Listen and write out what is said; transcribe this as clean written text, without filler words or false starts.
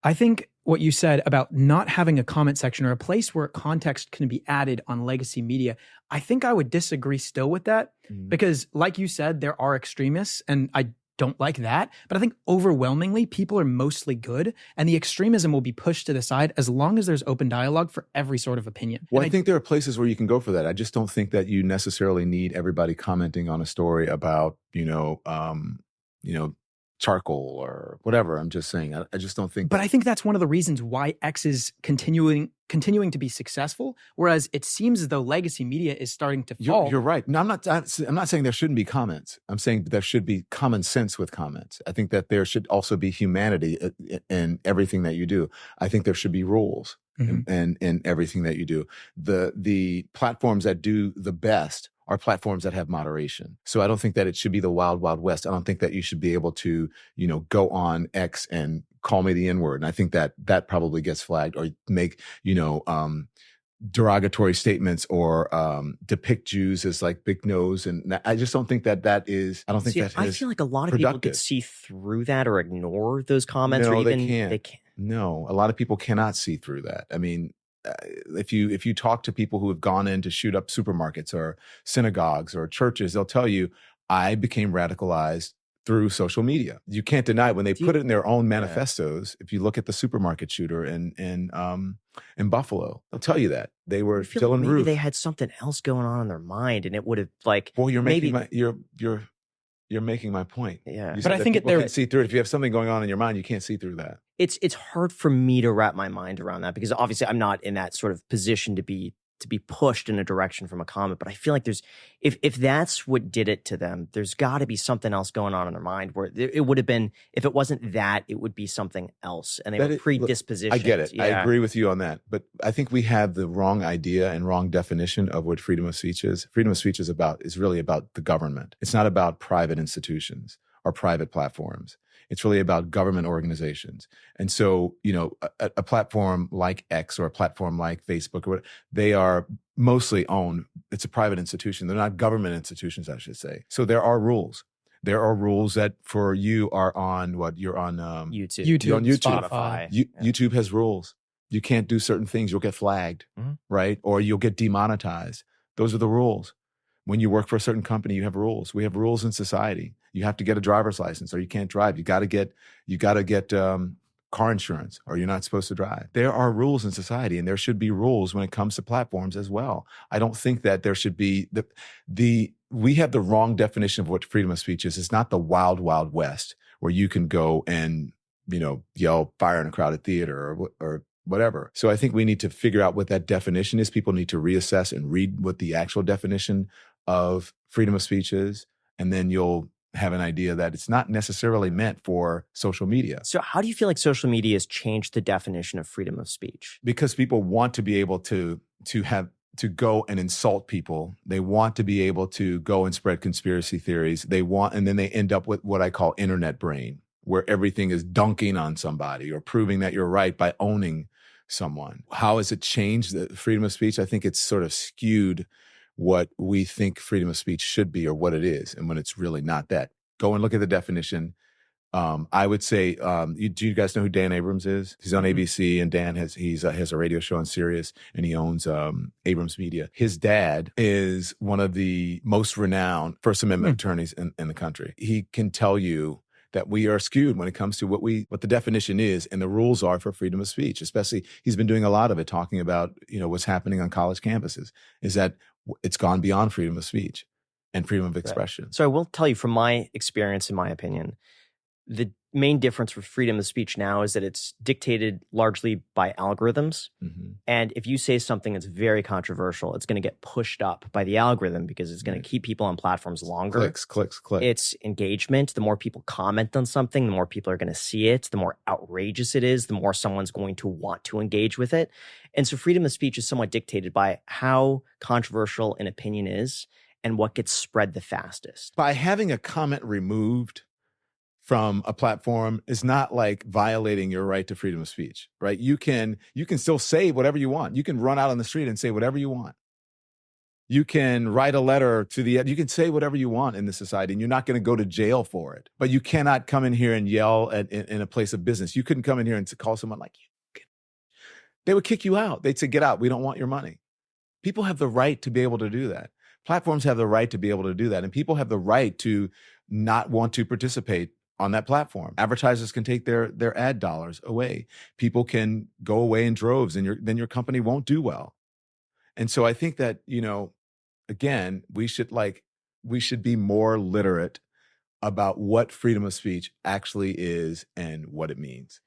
I think what you said about not having a comment section or a place where context can be added on legacy media, I think I would disagree still with that because, like you said, there are extremists, and I don't like that. But I think overwhelmingly, people are mostly good, and the extremism will be pushed to the side as long as there's open dialogue for every sort of opinion. Well, I think there are places where you can go for that. I just don't think that you necessarily need everybody commenting on a story about, charcoal or whatever. I'm just saying, I just don't think. But I think that's one of the reasons why X is continuing to be successful, whereas it seems as though legacy media is starting to fall. You're right. No, I'm not saying there shouldn't be comments. I'm saying there should be common sense with comments. I think that there should also be humanity in everything that you do. I think there should be rules in everything that you do. The platforms that do the best are platforms that have moderation. So I don't think that it should be the wild, wild west. I don't think that you should be able to, go on X and call me the N-word. And I think that probably gets flagged, or make, derogatory statements, or depict Jews as like big nose. And I just don't think that is, I don't think that is I feel like a lot of people could see through that or ignore those comments. No, or even, they can't. No, a lot of people cannot see through that. I mean, if you talk to people who have gone in to shoot up supermarkets or synagogues or churches, they'll tell you, I became radicalized through social media. You can't deny it when they put it in their own manifestos. If you look at the supermarket shooter in Buffalo, they'll tell you that they were still in maybe they had something else going on in their mind, and it would have like. Well, you're making my point. Yeah, but I think can't see through it. If you have something going on in your mind, you can't see through that. It's hard for me to wrap my mind around that, because obviously I'm not in that sort of position to be pushed in a direction from a comment. But I feel like there's, if that's what did it to them, there's got to be something else going on in their mind where it would have been, if it wasn't that, it would be something else, and they were predispositioned. I get it. Yeah. I agree with you on that. But I think we have the wrong idea and wrong definition of what freedom of speech is. Freedom of speech is really about the government. It's not about private institutions or private platforms. It's really about government organizations. And so, a platform like X or a platform like Facebook, or they are mostly owned. It's a private institution. They're not government institutions, I should say. So there are rules. There are rules that for you are on you're on YouTube. You're on YouTube. Spotify. YouTube has rules. You can't do certain things. You'll get flagged, right? Or you'll get demonetized. Those are the rules. When you work for a certain company, you have rules. We have rules in society. You have to get a driver's license, or you can't drive. You got to get car insurance, or you're not supposed to drive. There are rules in society, and there should be rules when it comes to platforms as well. I don't think that there should be we have the wrong definition of what freedom of speech is. It's not the wild, wild west where you can go and, yell fire in a crowded theater or whatever. So I think we need to figure out what that definition is. People need to reassess and read what the actual definition of freedom of speech is. And then you'll have an idea that it's not necessarily meant for social media. So how do you feel like social media has changed the definition of freedom of speech? Because people want to be able to go and insult people. They want to be able to go and spread conspiracy theories. And then they end up with what I call internet brain, where everything is dunking on somebody or proving that you're right by owning someone. How has it changed the freedom of speech? I think it's sort of skewed what we think freedom of speech should be, or what it is, and when it's really not that. Go and look at the definition. I would say, do you guys know who Dan Abrams is? He's on ABC, and Dan has a radio show on Sirius, and he owns Abrams Media. His dad is one of the most renowned First Amendment attorneys in the country. He can tell you that we are skewed when it comes to what the definition is and the rules are for freedom of speech. Especially, he's been doing a lot of it, talking about what's happening on college campuses. Is that it's gone beyond freedom of speech and freedom of expression. Right. So I will tell you, from my experience, in my opinion, the main difference with freedom of speech now is that it's dictated largely by algorithms. Mm-hmm. And if you say something that's very controversial, it's going to get pushed up by the algorithm because it's going to keep people on platforms longer. Clicks. It's engagement. The more people comment on something, the more people are going to see it. The more outrageous it is, the more someone's going to want to engage with it. And so freedom of speech is somewhat dictated by how controversial an opinion is and what gets spread the fastest. By having a comment removed from a platform is not like violating your right to freedom of speech, right? You can still say whatever you want. You can run out on the street and say whatever you want. You can write a letter to you can say whatever you want in this society, and you're not going to go to jail for it. But you cannot come in here and yell in a place of business. You couldn't come in here and call someone like you. They would kick you out. They'd say, get out. We don't want your money. People have the right to be able to do that. Platforms have the right to be able to do that. And people have the right to not want to participate on that platform. Advertisers can take their ad dollars away. People can go away in droves, and then your company won't do well. And so I think that, again, we should be more literate about what freedom of speech actually is and what it means.